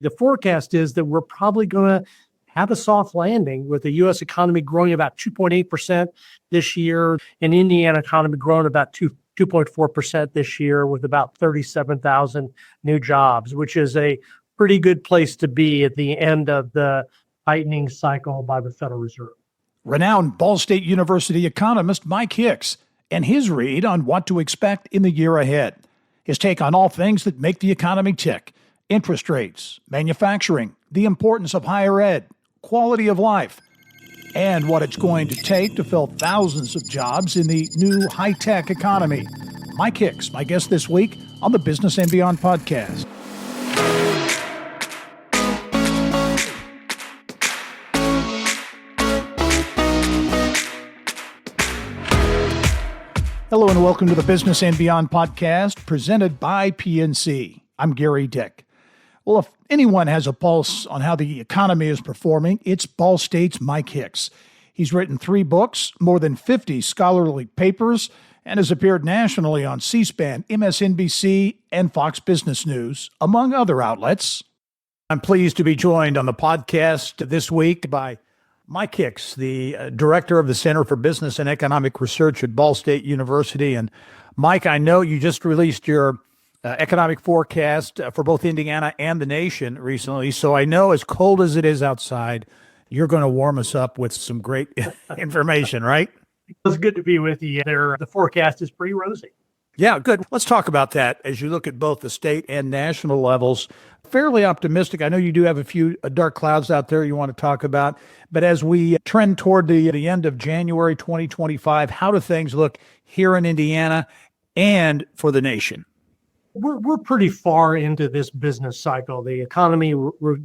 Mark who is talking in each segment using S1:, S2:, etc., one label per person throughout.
S1: The forecast is that we're probably going to have a soft landing with the U.S. economy growing about 2.8% this year, and Indiana economy growing about 2.4% this year with about 37,000 new jobs, which is a pretty good place to be at the end of the tightening cycle by the Federal Reserve.
S2: Renowned Ball State University economist Mike Hicks and his read on what to expect in the year ahead. His take on all things that make the economy tick: interest rates, manufacturing, the importance of higher ed, quality of life, and what it's going to take to fill thousands of jobs in the new high-tech economy. Mike Hicks, my guest this week on the Business and Beyond podcast. Hello and welcome to the Business and Beyond podcast presented by PNC. I'm Gary Dick. Well, if anyone has a pulse on how the economy is performing, it's Ball State's Mike Hicks. He's written 3 books, more than 50 scholarly papers, and has appeared nationally on C-SPAN, MSNBC, and Fox Business News, among other outlets. I'm pleased to be joined on the podcast this week by Mike Hicks, the director of the Center for Business and Economic Research at Ball State University. And Mike, I know you just released your economic forecast for both Indiana and the nation recently. So I know, as cold as it is outside, you're going to warm us up with some great information, right?
S1: It's good to be with you. The forecast is pretty rosy.
S2: Yeah, good. Let's talk about that as you look at both the state and national levels. Fairly optimistic. I know you do have a few dark clouds out there you want to talk about, but as we trend toward the end of January 2025, how do things look here in Indiana and for the nation?
S1: We're pretty far into this business cycle. The economy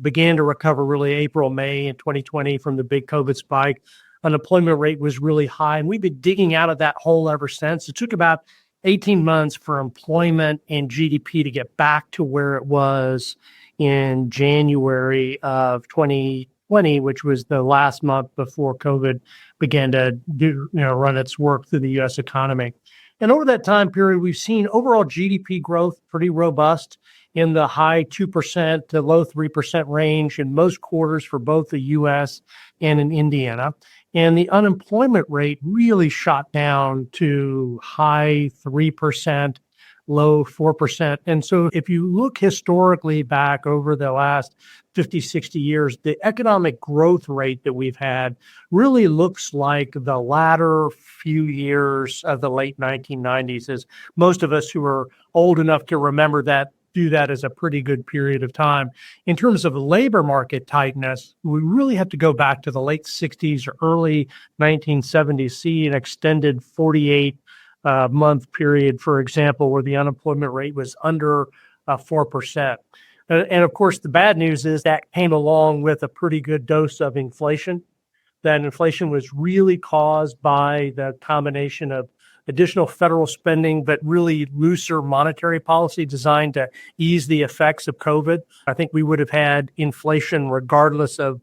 S1: began to recover really April, May in 2020 from the big COVID spike. Unemployment rate was really high, and we've been digging out of that hole ever since. It took about 18 months for employment and GDP to get back to where it was in January of 2020, which was the last month before COVID began to run its work through the U.S. economy. And over that time period, we've seen overall GDP growth pretty robust in the high 2% to low 3% range in most quarters for both the U.S. and in Indiana. And the unemployment rate really shot down to high 3%, low 4%. And so if you look historically back over the last 50, 60 years, the economic growth rate that we've had really looks like the latter few years of the late 1990s, as most of us who are old enough to remember that do that as a pretty good period of time. In terms of labor market tightness, we really have to go back to the late 60s or early 1970s, see an extended 48-month period, for example, where the unemployment rate was under 4%. And of course, the bad news is that came along with a pretty good dose of inflation. That inflation was really caused by the combination of additional federal spending, but really looser monetary policy designed to ease the effects of COVID. I think we would have had inflation regardless of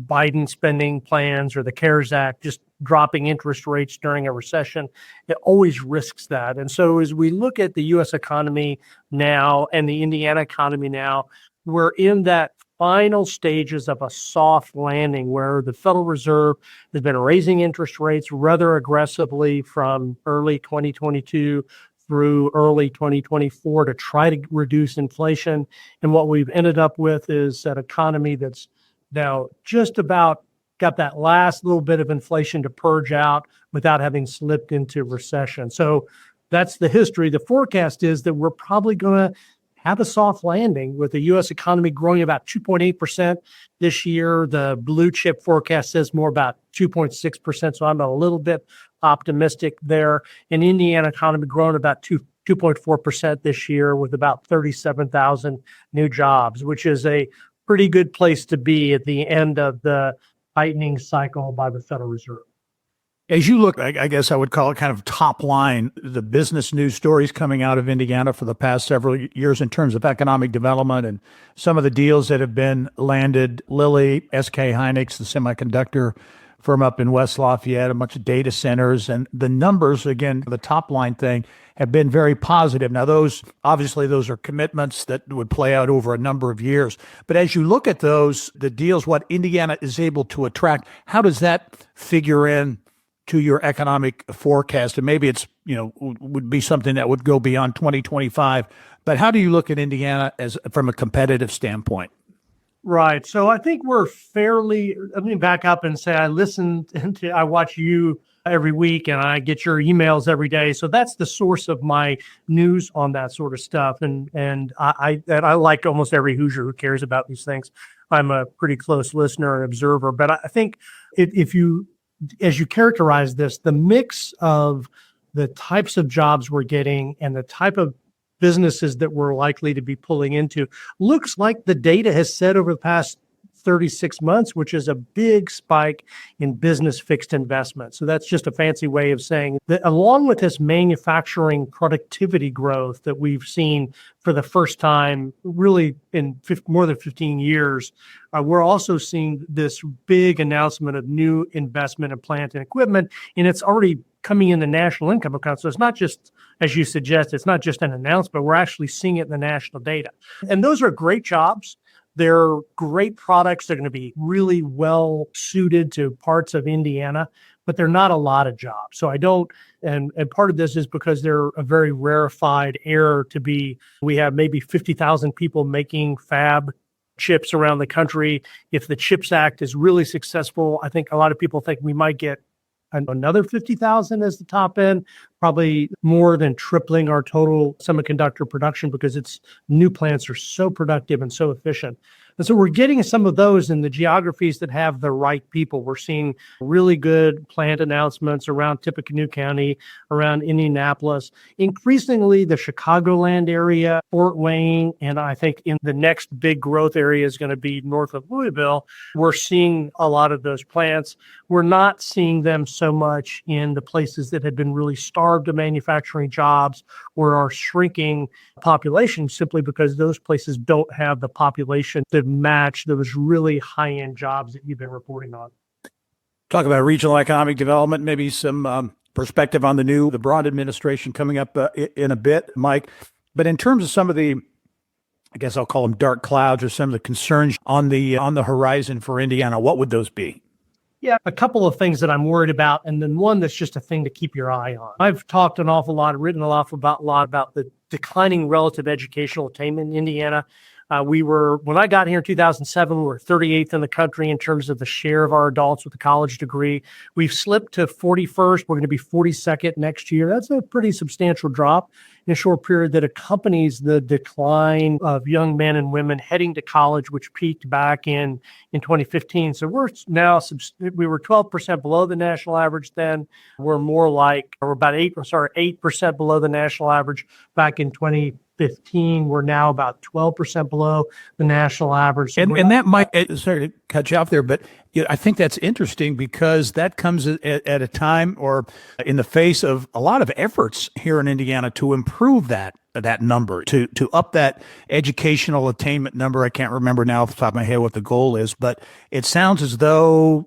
S1: Biden spending plans or the CARES Act. Just dropping interest rates during a recession, it always risks that. And so as we look at the U.S. economy now and the Indiana economy now, we're in that final stages of a soft landing where the Federal Reserve has been raising interest rates rather aggressively from early 2022 through early 2024 to try to reduce inflation. And what we've ended up with is an economy that's now just about got that last little bit of inflation to purge out without having slipped into recession. So that's the history. The forecast is that we're probably going to have a soft landing with the U.S. economy growing about 2.8% this year. The blue chip forecast says more about 2.6%. So I'm a little bit optimistic there. And Indiana economy growing about 2.4% this year with about 37,000 new jobs, which is a pretty good place to be at the end of the tightening cycle by the Federal Reserve.
S2: As you look, I guess I would call it kind of top line, the business news stories coming out of Indiana for the past several years in terms of economic development and some of the deals that have been landed, Lilly, SK Hynix, the semiconductor firm up in West Lafayette, a bunch of data centers, and the numbers, again, the top line thing, have been very positive. Now, those are commitments that would play out over a number of years. But as you look at those, the deals, what Indiana is able to attract, how does that figure in to your economic forecast? And maybe it's, would be something that would go beyond 2025. But how do you look at Indiana as from a competitive standpoint?
S1: Right. So I think let me back up and say I watch you every week and I get your emails every day. So that's the source of my news on that sort of stuff. And I like almost every Hoosier who cares about these things. I'm a pretty close listener and observer. But I think as you characterize this, the mix of the types of jobs we're getting and the type of businesses that we're likely to be pulling into looks like the data has said over the past 36 months, which is a big spike in business fixed investment. So that's just a fancy way of saying that along with this manufacturing productivity growth that we've seen for the first time really in more than 15 years, we're also seeing this big announcement of new investment in plant and equipment, and it's already coming in the national income account. So it's not just, as you suggest, it's not just an announcement. We're actually seeing it in the national data. And those are great jobs. They're great products. They're going to be really well suited to parts of Indiana, but they're not a lot of jobs. So and part of this is because they're a very rarefied air we have maybe 50,000 people making fab chips around the country. If the CHIPS Act is really successful, I think a lot of people think we might get another 50,000 as the top end, probably more than tripling our total semiconductor production because its new plants are so productive and so efficient. And so we're getting some of those in the geographies that have the right people. We're seeing really good plant announcements around Tippecanoe County, around Indianapolis, increasingly the Chicagoland area, Fort Wayne, and I think in the next big growth area is going to be north of Louisville. We're seeing a lot of those plants. We're not seeing them so much in the places that had been really starved of manufacturing jobs or are shrinking population simply because those places don't have the population to match those really high-end jobs that you've been reporting on.
S2: Talk about regional economic development, maybe some perspective on the broad administration coming up in a bit, Mike. But in terms of some of the, I guess I'll call them dark clouds or some of the concerns on the horizon for Indiana, what would those be?
S1: Yeah, a couple of things that I'm worried about, and then one that's just a thing to keep your eye on. I've talked an awful lot, written a lot about the declining relative educational attainment in Indiana. When I got here in 2007, we were 38th in the country in terms of the share of our adults with a college degree. We've slipped to 41st. We're going to be 42nd next year. That's a pretty substantial drop in a short period that accompanies the decline of young men and women heading to college, which peaked back in 2015. So we were 12% below the national average then. We're about 8% below the national average back in 2015. We're now about 12% below the national average.
S2: And that might, sorry to cut you off there, but I think that's interesting because that comes at a time or in the face of a lot of efforts here in Indiana to improve that number, to up that educational attainment number. I can't remember now off the top of my head what the goal is, but it sounds as though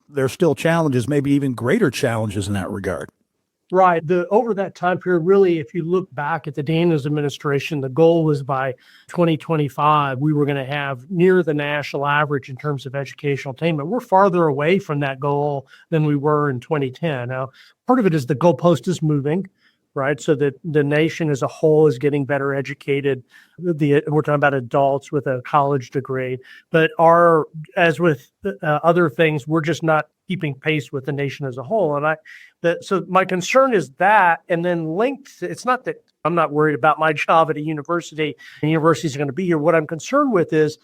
S2: there's still challenges, maybe even greater challenges in that regard.
S1: Right. Over that time period, really, if you look back at the Daniels administration, the goal was by 2025, we were going to have near the national average in terms of educational attainment. We're farther away from that goal than we were in 2010. Now, part of it is the goalpost is moving, right? So that the nation as a whole is getting better educated. We're talking about adults with a college degree, but as with other things, we're just not keeping pace with the nation as a whole. So my concern is that, and then it's not that I'm not worried about my job at a university and universities are going to be here. What I'm concerned with is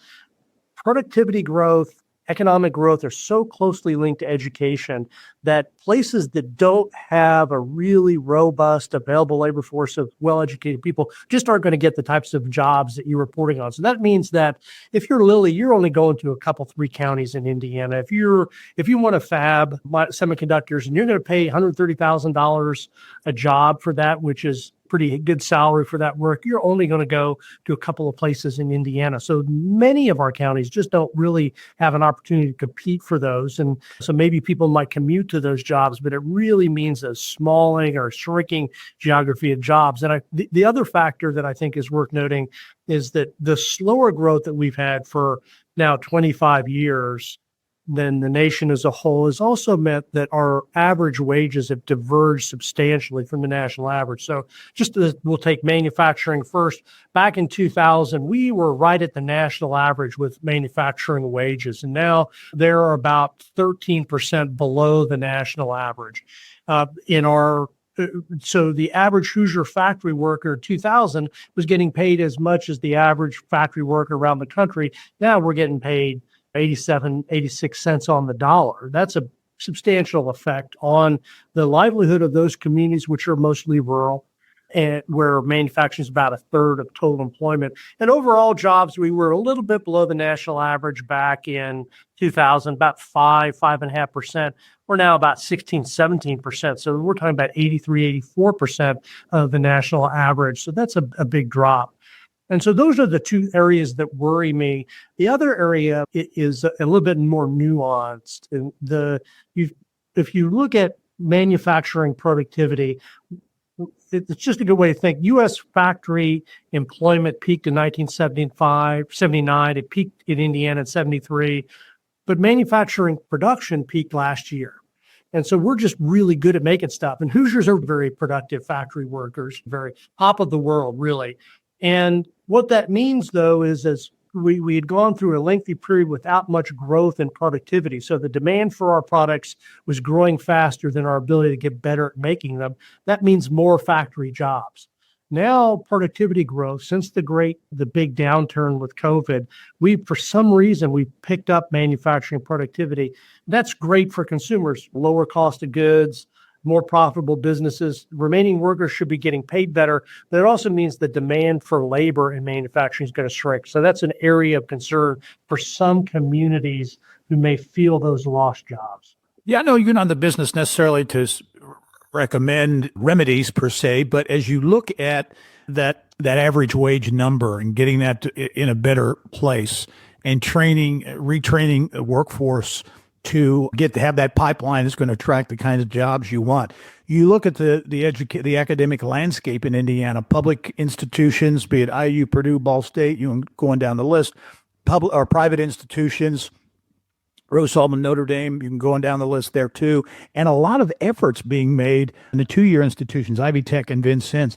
S1: productivity growth, economic growth are so closely linked to education that places that don't have a really robust, available labor force of well-educated people just aren't going to get the types of jobs that you're reporting on. So that means that if you're Lilly, you're only going to three counties in Indiana. If you want to fab semiconductors and you're going to pay $130,000 a job for that, which is pretty good salary for that work, you're only going to go to a couple of places in Indiana. So many of our counties just don't really have an opportunity to compete for those. And so maybe people might commute to those jobs, but it really means a smalling or shrinking geography of jobs. And the other factor that I think is worth noting is that the slower growth that we've had for now 25 years than the nation as a whole has also meant that our average wages have diverged substantially from the national average. So we'll take manufacturing first. Back in 2000, we were right at the national average with manufacturing wages, and now they're about 13% below the national average. So the average Hoosier factory worker in 2000 was getting paid as much as the average factory worker around the country. Now we're getting paid 87, 86 cents on the dollar. That's a substantial effect on the livelihood of those communities, which are mostly rural and where manufacturing is about a third of total employment. And overall jobs, we were a little bit below the national average back in 2000, about 5.5%. We're now about 16, 17%. So we're talking about 83, 84% of the national average. So that's a big drop. And so those are the two areas that worry me. The other area is a little bit more nuanced. If you look at manufacturing productivity, it's just a good way to think. U.S. factory employment peaked in 1975, 79. It peaked in Indiana in 73. But manufacturing production peaked last year. And so we're just really good at making stuff. And Hoosiers are very productive factory workers, very top of the world, really. And what that means, though, is as we had gone through a lengthy period without much growth in productivity. So the demand for our products was growing faster than our ability to get better at making them. That means more factory jobs. Now, productivity growth, since the big downturn with COVID, for some reason, we picked up manufacturing productivity. That's great for consumers, lower cost of goods, more profitable businesses. Remaining workers should be getting paid better, but it also means the demand for labor in manufacturing is going to shrink. So that's an area of concern for some communities who may feel those lost jobs.
S2: Yeah, I know you're not in the business necessarily to recommend remedies per se, but as you look at that average wage number and getting that in a better place and retraining the workforce to have that pipeline that's going to attract the kinds of jobs you want. You look at the academic landscape in Indiana, public institutions, be it IU, Purdue, Ball State, going down the list, public or private institutions, Rose Sullivan, Notre Dame, you can go on down the list there too. And a lot of efforts being made in the two-year institutions, Ivy Tech and Vincennes.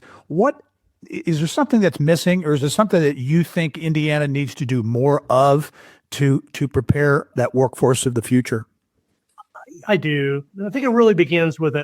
S2: Is there something that's missing, or is there something that you think Indiana needs to do more of to prepare that workforce of the future?
S1: I do. I think it really begins with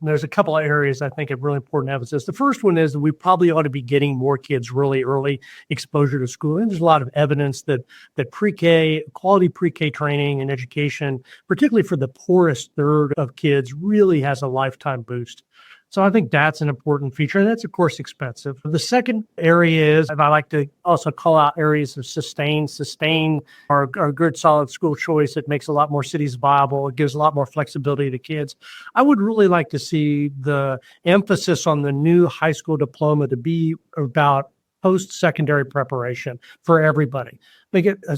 S1: there's a couple of areas I think of really important emphasis. The first one is that we probably ought to be getting more kids really early exposure to school. And there's a lot of evidence that pre-K, quality pre-K training and education, particularly for the poorest third of kids, really has a lifetime boost. So I think that's an important feature, and that's, of course, expensive. The second area is, and I like to also call out areas of sustain our good, solid school choice. It makes a lot more cities viable. It gives a lot more flexibility to kids. I would really like to see the emphasis on the new high school diploma to be about post-secondary preparation for everybody.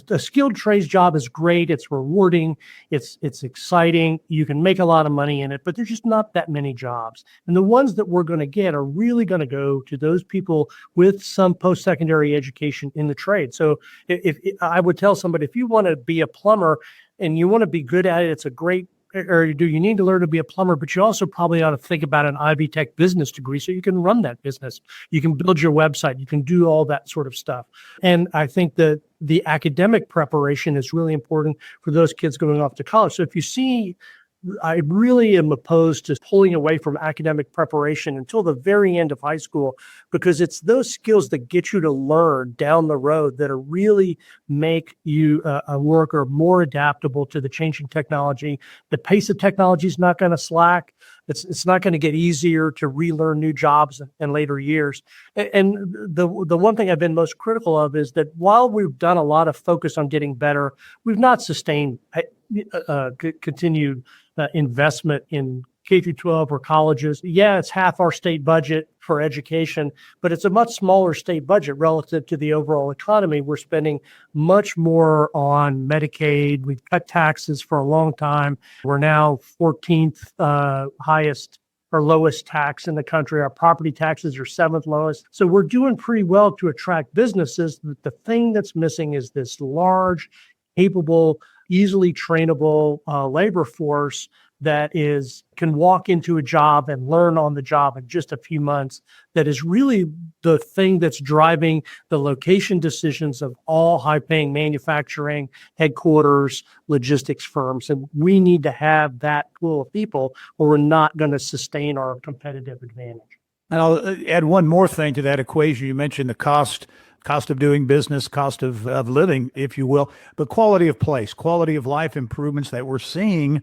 S1: A skilled trades job is great. It's rewarding. It's exciting. You can make a lot of money in it, but there's just not that many jobs. And the ones that we're going to get are really going to go to those people with some post-secondary education in the trade. So if I would tell somebody, if you want to be a plumber and you want to be good at it, it's a great, or do you need to learn to be a plumber, but you also probably ought to think about an Ivy Tech business degree so you can run that business. You can build your website. You can do all that sort of stuff. And I think that the academic preparation is really important for those kids going off to college. So if you see, I really am opposed to pulling away from academic preparation until the very end of high school, because it's those skills that get you to learn down the road that are really make you a worker more adaptable to the changing technology. The pace of technology is not going to slack. It's not going to get easier to relearn new jobs in later years. And the one thing I've been most critical of is that while we've done a lot of focus on getting better, we've not sustained continued investment in K through 12 or colleges. Yeah, it's half our state budget for education, but it's a much smaller state budget relative to the overall economy. We're spending much more on Medicaid. We've cut taxes for a long time. We're now 14th highest or lowest tax in the country. Our property taxes are seventh lowest. So we're doing pretty well to attract businesses. The thing that's missing is this large, capable, easily trainable labor force that can walk into a job and learn on the job in just a few months. That is really the thing that's driving the location decisions of all high-paying manufacturing, headquarters, logistics firms. And we need to have that pool of people, or we're not going to sustain our competitive advantage.
S2: And I'll add one more thing to that equation. You mentioned the cost of doing business, cost of living, if you will, but quality of place, quality of life improvements that we're seeing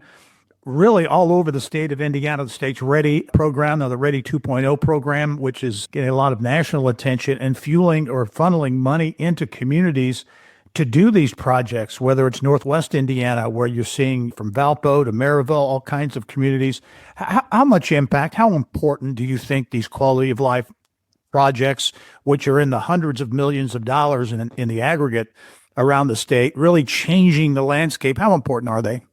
S2: really all over the state of Indiana. The state's READY program, now the READY 2.0 program, which is getting a lot of national attention and fueling or funneling money into communities to do these projects, whether it's Northwest Indiana, where you're seeing from Valpo to Maryville, all kinds of communities. How much impact, how important do you think these quality of life projects, which are in the hundreds of millions of dollars in the aggregate around the state, really changing the landscape, how important are they?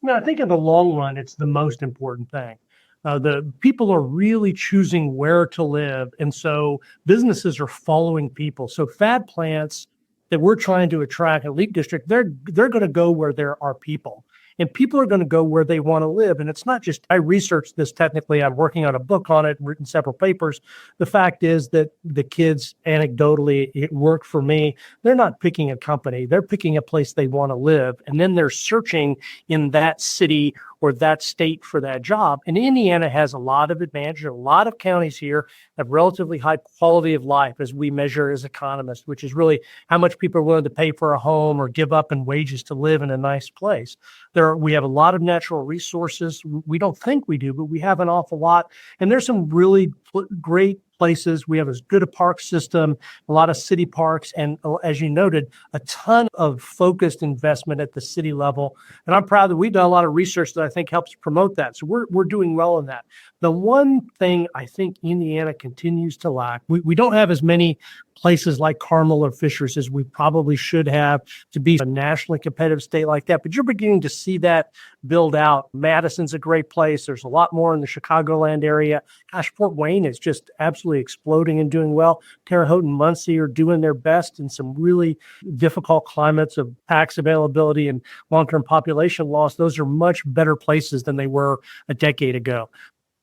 S1: No, I think in the long run, it's the most important thing. The people are really choosing where to live. And so businesses are following people. So fad plants that we're trying to attract at Leap District, they're going to go where there are people. And people are going to go where they want to live. And it's not just, I researched this technically, I'm working on a book on it, written several papers. The fact is that the kids, anecdotally, it worked for me. They're not picking a company. They're picking a place they want to live. And then they're searching in that city or that state for that job. And Indiana has a lot of advantage. A lot of counties here have relatively high quality of life as we measure as economists, which is really how much people are willing to pay for a home or give up in wages to live in a nice place. We have a lot of natural resources. We don't think we do, but we have an awful lot. And there's some really great places. We have a good park system, a lot of city parks, and as you noted, a ton of focused investment at the city level. And I'm proud that we've done a lot of research that I think helps promote that. So we're doing well in that. The one thing I think Indiana continues to lack, we don't have as many places like Carmel or Fishers as we probably should have to be a nationally competitive state like that. But you're beginning to see that build out. Madison's a great place. There's a lot more in the Chicagoland area. Gosh, Fort Wayne is just absolutely exploding and doing well. Terre Haute and Muncie are doing their best in some really difficult climates of tax availability and long-term population loss. Those are much better places than they were a decade ago.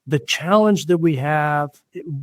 S1: The challenge that we have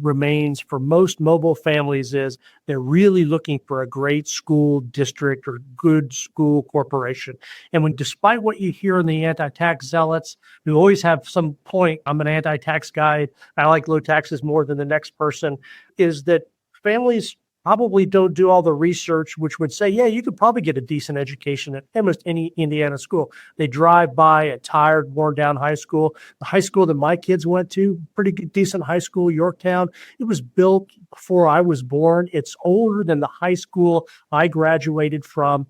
S1: remains for most mobile families is they're really looking for a great school district or good school corporation. And despite what you hear in the anti-tax zealots, who always have some point, I'm an anti-tax guy, I like low taxes more than the next person, is that families probably don't do all the research, which would say, yeah, you could probably get a decent education at almost any Indiana school. They drive by a tired, worn down high school. The high school that my kids went to, pretty good, decent high school, Yorktown, it was built before I was born. It's older than the high school I graduated from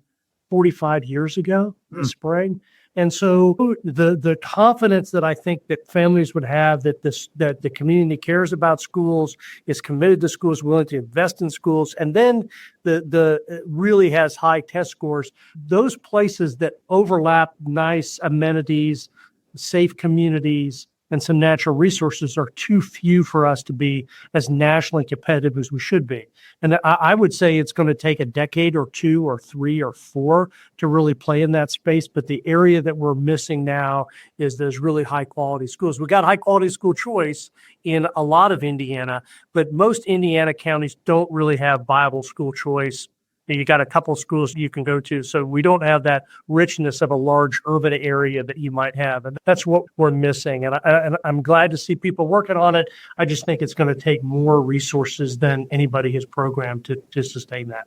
S1: 45 years ago in the spring. And so the confidence that I think that families would have that the community cares about schools, is committed to schools, willing to invest in schools, and then the really has high test scores, those places that overlap nice amenities, safe communities, and some natural resources are too few for us to be as nationally competitive as we should be. And I would say it's going to take a decade or two or three or four to really play in that space. But the area that we're missing now is those really high quality schools. We got high quality school choice in a lot of Indiana, but most Indiana counties don't really have viable school choice. You got a couple of schools you can go to. So we don't have that richness of a large urban area that you might have. And that's what we're missing. And I'm glad to see people working on it. I just think it's going to take more resources than anybody has programmed to sustain that.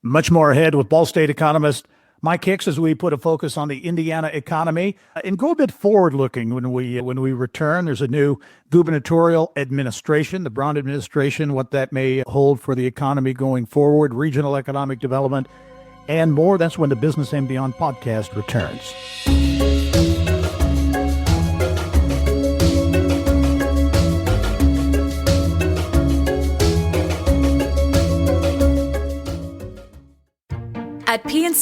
S2: Much more ahead with Ball State economist Mike Hicks as we put a focus on the Indiana economy and go a bit forward-looking when we return. There's a new gubernatorial administration, the Brown administration, what that may hold for the economy going forward, regional economic development, and more. That's when the Business and Beyond podcast returns.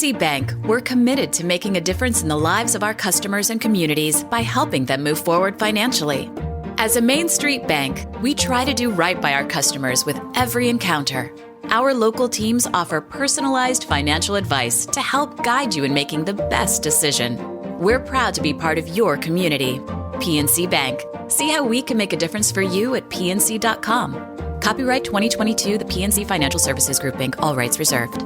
S3: PNC Bank, we're committed to making a difference in the lives of our customers and communities by helping them move forward financially. As a Main Street bank, we try to do right by our customers with every encounter. Our local teams offer personalized financial advice to help guide you in making the best decision. We're proud to be part of your community. PNC Bank. See how we can make a difference for you at pnc.com. Copyright 2022, the PNC Financial Services Group, Inc., all rights reserved.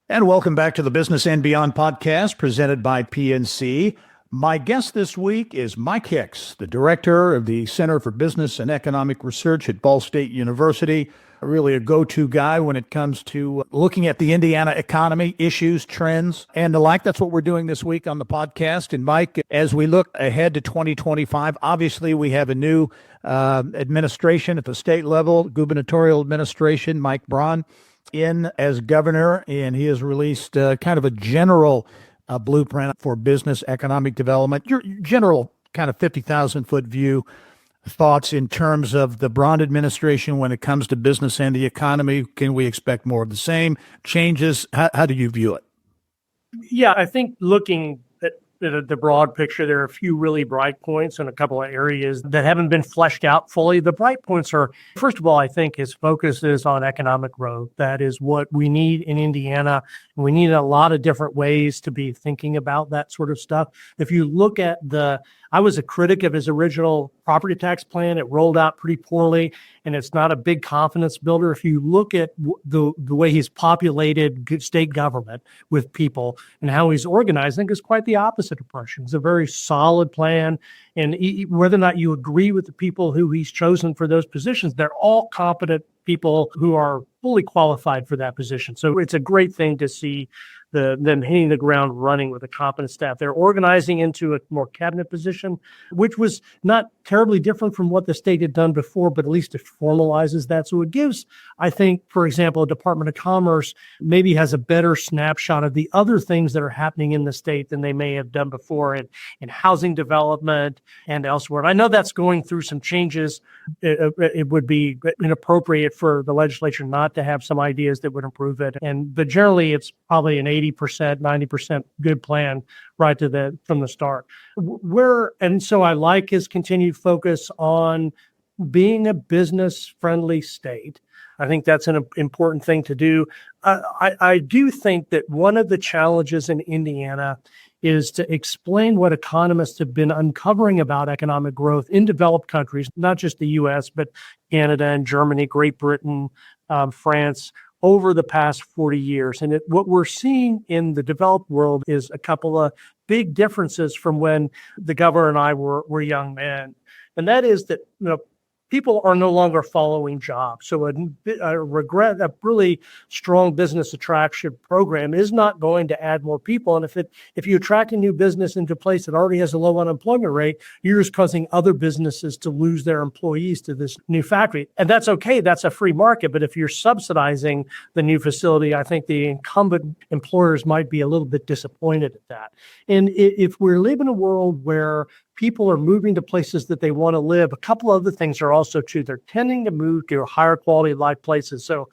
S2: And welcome back to the Business and Beyond podcast presented by PNC. My guest this week is Mike Hicks, the director of the Center for Business and Economic Research at Ball State University. Really a go-to guy when it comes to looking at the Indiana economy, issues, trends, and the like. That's what we're doing this week on the podcast. And Mike, as we look ahead to 2025, obviously we have a new administration at the state level, gubernatorial administration, Mike Braun in as governor, and he has released kind of a general blueprint for business economic development. Your general kind of 50,000-foot view thoughts in terms of the Braun administration when it comes to business and the economy. Can we expect more of the same changes? How do you view it?
S1: Yeah, I think looking at the broad picture, there are a few really bright points in a couple of areas that haven't been fleshed out fully. The bright points are, first of all, I think his focus is on economic growth. That is what we need in Indiana. We need a lot of different ways to be thinking about that sort of stuff. If you look at I was a critic of his original property tax plan. It rolled out pretty poorly, and it's not a big confidence builder. If you look at the way he's populated state government with people and how he's organized, I think it's quite the opposite approach. It's a very solid plan, and whether or not you agree with the people who he's chosen for those positions, they're all competent people who are fully qualified for that position. So it's a great thing to see them hitting the ground running with a competent staff. They're organizing into a more cabinet position, which was not terribly different from what the state had done before, but at least it formalizes that. So it gives, I think, for example, a Department of Commerce maybe has a better snapshot of the other things that are happening in the state than they may have done before in housing development and elsewhere. And I know that's going through some changes. It would be inappropriate for the legislature not to have some ideas that would improve it. But generally, it's probably an 80%, 90% good plan right from the start. And so I like his continued focus on being a business-friendly state. I think that's an important thing to do. I do think that one of the challenges in Indiana is to explain what economists have been uncovering about economic growth in developed countries, not just the U.S., but Canada and Germany, Great Britain, France, over the past 40 years. And what we're seeing in the developed world is a couple of big differences from when the governor and I were young men. And that is that, people are no longer following jobs. So a really strong business attraction program is not going to add more people. And if you attract a new business into a place that already has a low unemployment rate, you're just causing other businesses to lose their employees to this new factory. And that's okay. That's a free market. But if you're subsidizing the new facility, I think the incumbent employers might be a little bit disappointed at that. And if we're living in a world where people are moving to places that they want to live, a couple other things are also true. They're tending to move to higher quality of life places. So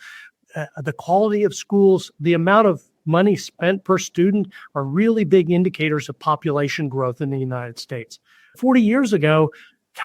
S1: the quality of schools, the amount of money spent per student are really big indicators of population growth in the United States. 40 years ago,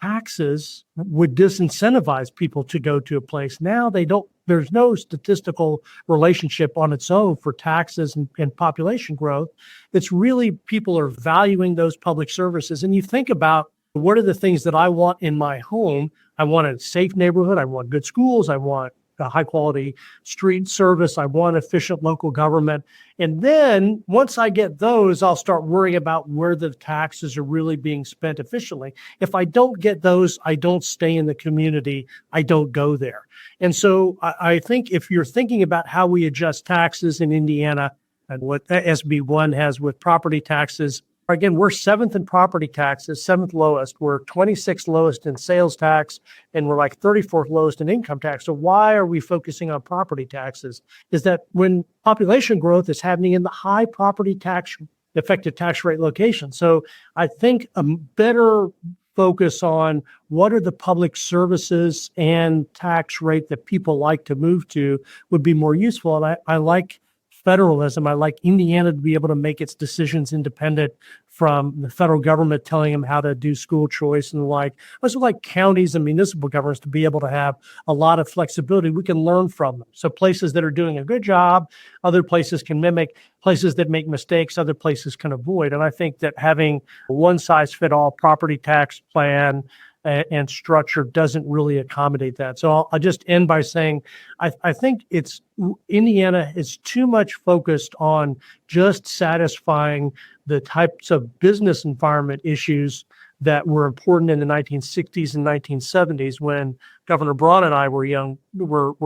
S1: taxes would disincentivize people to go to a place. Now they don't. There's no statistical relationship on its own for taxes and population growth. It's really people are valuing those public services. And you think about what are the things that I want in my home? I want a safe neighborhood. I want good schools. I want a high quality street service. I want efficient local government. And then once I get those, I'll start worrying about where the taxes are really being spent efficiently. If I don't get those, I don't stay in the community. I don't go there. And so I think if you're thinking about how we adjust taxes in Indiana and what SB 1 has with property taxes, again, we're seventh in property taxes, seventh lowest. We're 26th lowest in sales tax, and we're like 34th lowest in income tax. So why are we focusing on property taxes? Is that when population growth is happening in the high property tax effective tax rate location. So I think a better focus on what are the public services and tax rate that people like to move to would be more useful. And I like federalism. I like Indiana to be able to make its decisions independent from the federal government telling them how to do school choice and the like. I also like counties and municipal governments to be able to have a lot of flexibility. We can learn from them. So places that are doing a good job, other places can mimic. Places that make mistakes, other places can avoid. And I think that having a one-size-fit-all property tax plan and structure doesn't really accommodate that. So I'll just end by saying I think Indiana is too much focused on just satisfying the types of business environment issues that were important in the 1960s and 1970s when Governor Braun and I were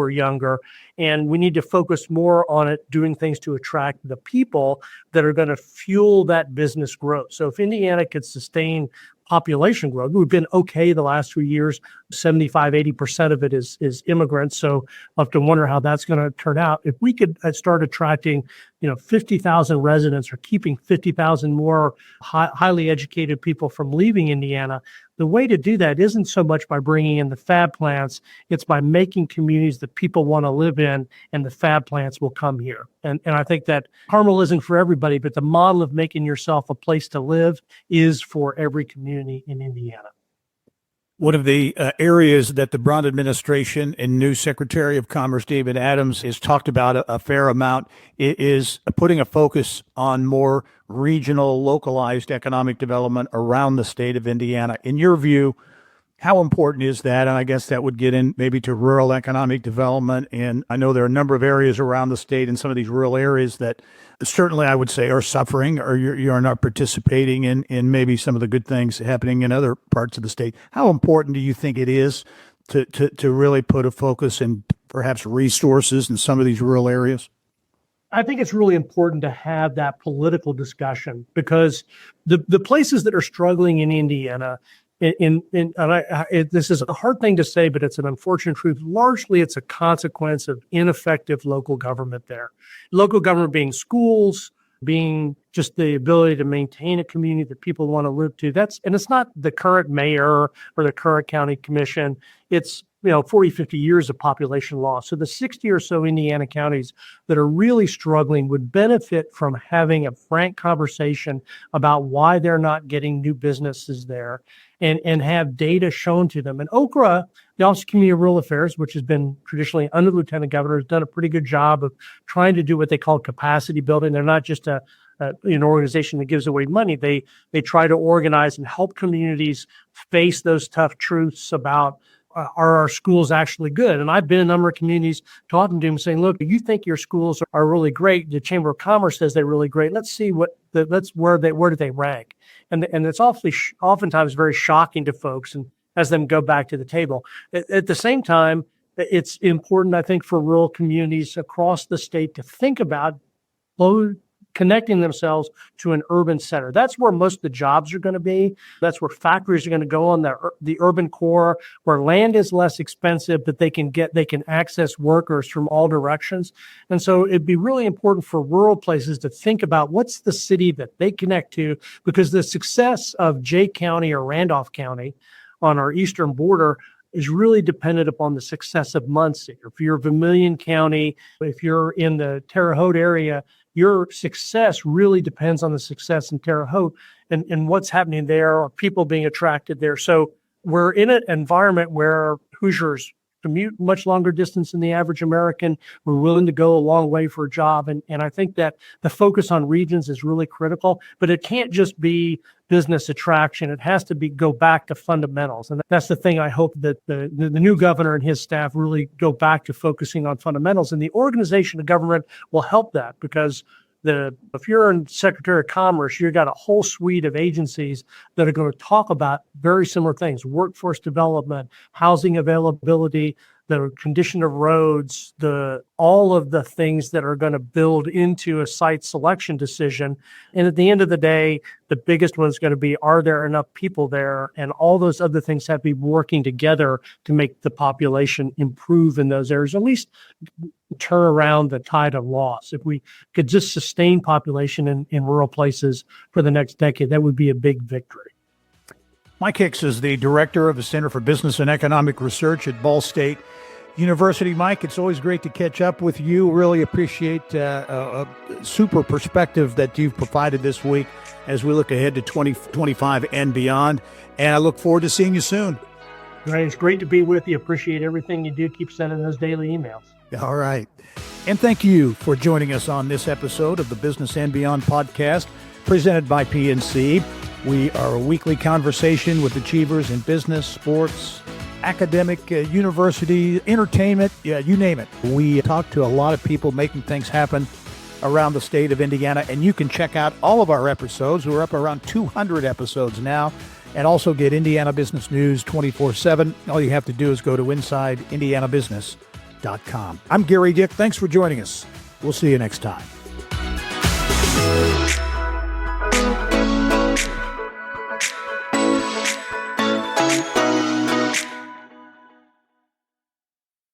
S1: younger. And we need to focus more on it, doing things to attract the people that are going to fuel that business growth. So if Indiana could sustain population growth, we've been okay the last few years. 75-80% of it is immigrants. So I'll have to wonder how that's going to turn out. If we could start attracting, 50,000 residents or keeping 50,000 more highly educated people from leaving Indiana, the way to do that isn't so much by bringing in the fab plants. It's by making communities that people want to live in, and the fab plants will come here. And I think that Carmel isn't for everybody, but the model of making yourself a place to live is for every community in Indiana.
S2: One of the areas that the Braun administration and new Secretary of Commerce David Adams has talked about a fair amount is putting a focus on more regional, localized economic development around the state of Indiana. In your view, how important is that? And I guess that would get in maybe to rural economic development. And I know there are a number of areas around the state in some of these rural areas that certainly I would say are suffering, or you're not participating in maybe some of the good things happening in other parts of the state. How important do you think it is to really put a focus and perhaps resources in some of these rural areas?
S1: I think it's really important to have that political discussion, because the places that are struggling in Indiana, this is a hard thing to say, but it's an unfortunate truth. Largely, it's a consequence of ineffective local government there. Local government being schools, being just the ability to maintain a community that people want to live to. And it's not the current mayor or the current county commission. It's 40, 50 years of population loss. So the 60 or so Indiana counties that are really struggling would benefit from having a frank conversation about why they're not getting new businesses there, and have data shown to them. And OCRA, the Office of Community and Rural Affairs, which has been traditionally under the Lieutenant Governor, has done a pretty good job of trying to do what they call capacity building. They're not just an organization that gives away money. They try to organize and help communities face those tough truths about are our schools actually good? And I've been in a number of communities talking to them saying, look, you think your schools are really great. The Chamber of Commerce says they're really great. Let's see where do they rank? And it's oftentimes very shocking to folks and has them go back to the table. At the same time, it's important, I think, for rural communities across the state to think about connecting themselves to an urban center. That's where most of the jobs are going to be. That's where factories are going to go on the urban core, where land is less expensive, but they can access workers from all directions. And so it'd be really important for rural places to think about what's the city that they connect to, because the success of Jay County or Randolph County on our eastern border is really dependent upon the success of Muncie. If you're Vermilion County, if you're in the Terre Haute area, your success really depends on the success in Terre Haute and what's happening there, or people being attracted there. So we're in an environment where Hoosiers commute much longer distance than the average American. We're willing to go a long way for a job. And I think that the focus on regions is really critical, but it can't just be business attraction. It has to go back to fundamentals. And that's the thing I hope that the new governor and his staff really go back to focusing on fundamentals. And the organization of government will help that, because if you're in Secretary of Commerce, you've got a whole suite of agencies that are going to talk about very similar things: workforce development, housing availability, the condition of roads, all of the things that are going to build into a site selection decision. And at the end of the day, the biggest one is going to be, are there enough people there? And all those other things have to be working together to make the population improve in those areas, at least turn around the tide of loss. If we could just sustain population in rural places for the next decade, that would be a big victory.
S2: Mike Hicks is the director of the Center for Business and Economic Research at Ball State. University. Mike, it's always great to catch up with you. Really appreciate a super perspective that you've provided this week as we look ahead to 2025 and beyond. And I look forward to seeing you soon.
S1: Right. It's great to be with you. Appreciate everything you do. Keep sending those daily emails.
S2: All right. And thank you for joining us on this episode of the Business and Beyond podcast presented by PNC. We are a weekly conversation with achievers in business, sports, academic, university, entertainment, you name it. We talk to a lot of people making things happen around the state of Indiana, and you can check out all of our episodes. We're up around 200 episodes now, and also get Indiana business news 24/7. All you have to do is go to InsideIndianaBusiness.com. I'm Gary Dick. Thanks for joining us. We'll see you next time.